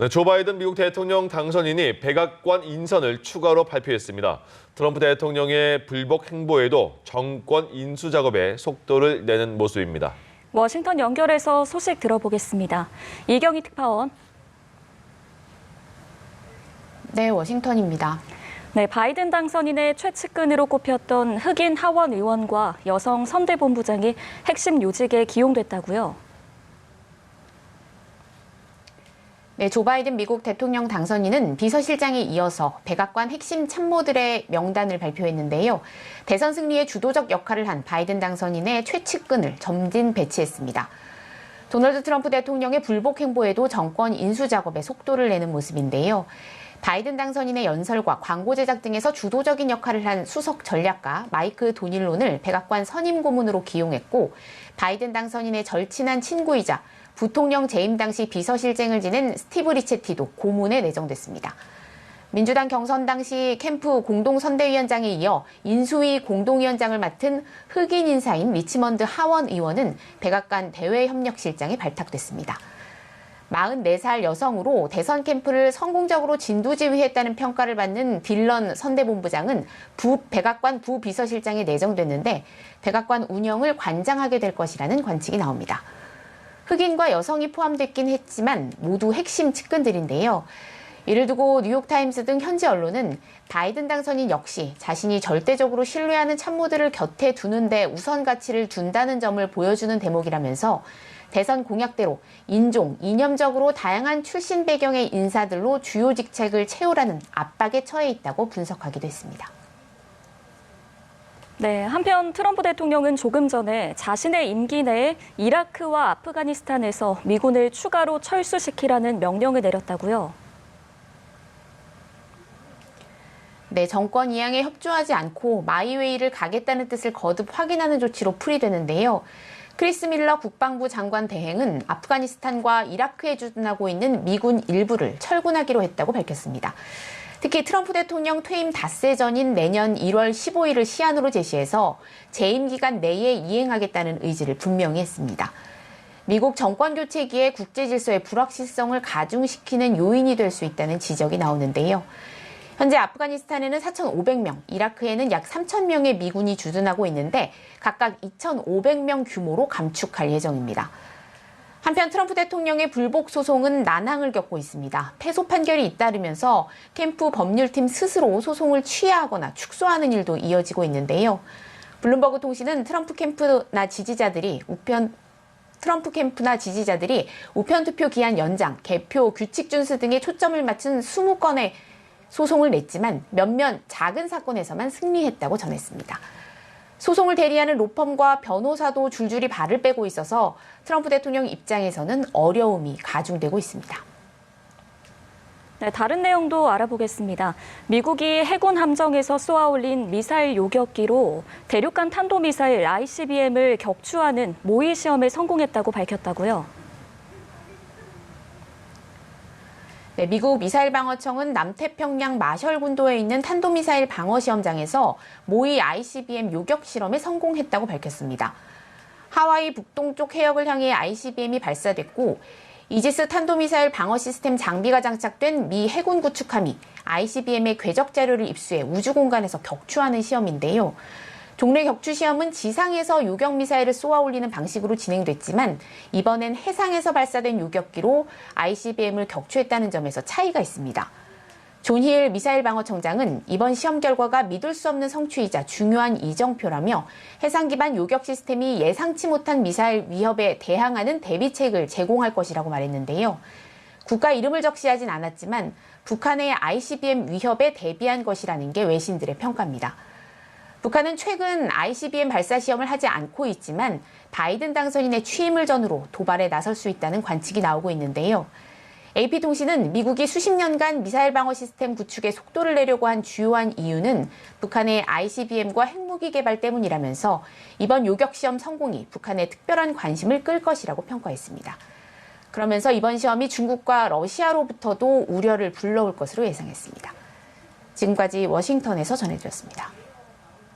네, 조 바이든 미국 대통령 당선인이 백악관 인선을 추가로 발표했습니다. 트럼프 대통령의 불복 행보에도 정권 인수 작업에 속도를 내는 모습입니다. 워싱턴 연결해서 소식 들어보겠습니다. 이경희 특파원. 네, 워싱턴입니다. 네, 바이든 당선인의 최측근으로 꼽혔던 흑인 하원 의원과 여성 선대본부장이 핵심 요직에 기용됐다고요? 네, 조 바이든 미국 대통령 당선인은 비서실장에 이어서 백악관 핵심 참모들의 명단을 발표했는데요. 대선 승리에 주도적 역할을 한 바이든 당선인의 최측근을 점진 배치했습니다. 도널드 트럼프 대통령의 불복 행보에도 정권 인수 작업에 속도를 내는 모습인데요. 바이든 당선인의 연설과 광고 제작 등에서 주도적인 역할을 한 수석 전략가 마이크 도닐론을 백악관 선임 고문으로 기용했고, 바이든 당선인의 절친한 친구이자 부통령 재임 당시 비서실장을 지낸 스티브 리체티도 고문에 내정됐습니다. 민주당 경선 당시 캠프 공동선대위원장에 이어 인수위 공동위원장을 맡은 흑인 인사인 리치먼드 하원 의원은 백악관 대외협력실장에 발탁됐습니다. 44살 여성으로 대선 캠프를 성공적으로 진두지휘했다는 평가를 받는 딜런 선대본부장은 백악관 부비서실장에 내정됐는데 백악관 운영을 관장하게 될 것이라는 관측이 나옵니다. 흑인과 여성이 포함됐긴 했지만 모두 핵심 측근들인데요. 이를 두고 뉴욕타임스 등 현지 언론은 바이든 당선인 역시 자신이 절대적으로 신뢰하는 참모들을 곁에 두는 데 우선 가치를 둔다는 점을 보여주는 대목이라면서 대선 공약대로 인종, 이념적으로 다양한 출신 배경의 인사들로 주요 직책을 채우라는 압박에 처해 있다고 분석하기도 했습니다. 네, 한편 트럼프 대통령은 조금 전에 자신의 임기 내에 이라크와 아프가니스탄에서 미군을 추가로 철수시키라는 명령을 내렸다고요? 네, 정권 이양에 협조하지 않고 마이웨이를 가겠다는 뜻을 거듭 확인하는 조치로 풀이되는데요. 크리스 밀러 국방부 장관 대행은 아프가니스탄과 이라크에 주둔하고 있는 미군 일부를 철군하기로 했다고 밝혔습니다. 특히 트럼프 대통령 퇴임 닷새 전인 내년 1월 15일을 시한으로 제시해서 재임 기간 내에 이행하겠다는 의지를 분명히 했습니다. 미국 정권 교체기에 국제 질서의 불확실성을 가중시키는 요인이 될 수 있다는 지적이 나오는데요. 현재 아프가니스탄에는 4,500명, 이라크에는 약 3,000명의 미군이 주둔하고 있는데 각각 2,500명 규모로 감축할 예정입니다. 한편 트럼프 대통령의 불복 소송은 난항을 겪고 있습니다. 패소 판결이 잇따르면서 캠프 법률팀 스스로 소송을 취하하거나 축소하는 일도 이어지고 있는데요. 블룸버그 통신은 트럼프 캠프나 지지자들이 우편 투표 기한 연장, 개표, 규칙 준수 등에 초점을 맞춘 20건의 소송을 냈지만 몇몇 작은 사건에서만 승리했다고 전했습니다. 소송을 대리하는 로펌과 변호사도 줄줄이 발을 빼고 있어서 트럼프 대통령 입장에서는 어려움이 가중되고 있습니다. 네, 다른 내용도 알아보겠습니다. 미국이 해군 함정에서 쏘아올린 미사일 요격기로 대륙간 탄도미사일 ICBM을 격추하는 모의 시험에 성공했다고 밝혔다고요? 네, 미국 미사일방어청은 남태평양 마셜군도에 있는 탄도미사일 방어시험장에서 모의 ICBM 요격 실험에 성공했다고 밝혔습니다. 하와이 북동쪽 해역을 향해 ICBM이 발사됐고 이지스 탄도미사일 방어 시스템 장비가 장착된 미 해군 구축함이 ICBM의 궤적 자료를 입수해 우주 공간에서 격추하는 시험인데요. 종래 격추 시험은 지상에서 요격 미사일을 쏘아 올리는 방식으로 진행됐지만 이번엔 해상에서 발사된 요격기로 ICBM을 격추했다는 점에서 차이가 있습니다. 존 힐 미사일 방어청장은 이번 시험 결과가 믿을 수 없는 성취이자 중요한 이정표라며 해상 기반 요격 시스템이 예상치 못한 미사일 위협에 대항하는 대비책을 제공할 것이라고 말했는데요. 국가 이름을 적시하진 않았지만 북한의 ICBM 위협에 대비한 것이라는 게 외신들의 평가입니다. 북한은 최근 ICBM 발사 시험을 하지 않고 있지만 바이든 당선인의 취임을 전후로 도발에 나설 수 있다는 관측이 나오고 있는데요. AP통신은 미국이 수십 년간 미사일 방어 시스템 구축에 속도를 내려고 한 주요한 이유는 북한의 ICBM과 핵무기 개발 때문이라면서 이번 요격 시험 성공이 북한의 특별한 관심을 끌 것이라고 평가했습니다. 그러면서 이번 시험이 중국과 러시아로부터도 우려를 불러올 것으로 예상했습니다. 지금까지 워싱턴에서 전해드렸습니다.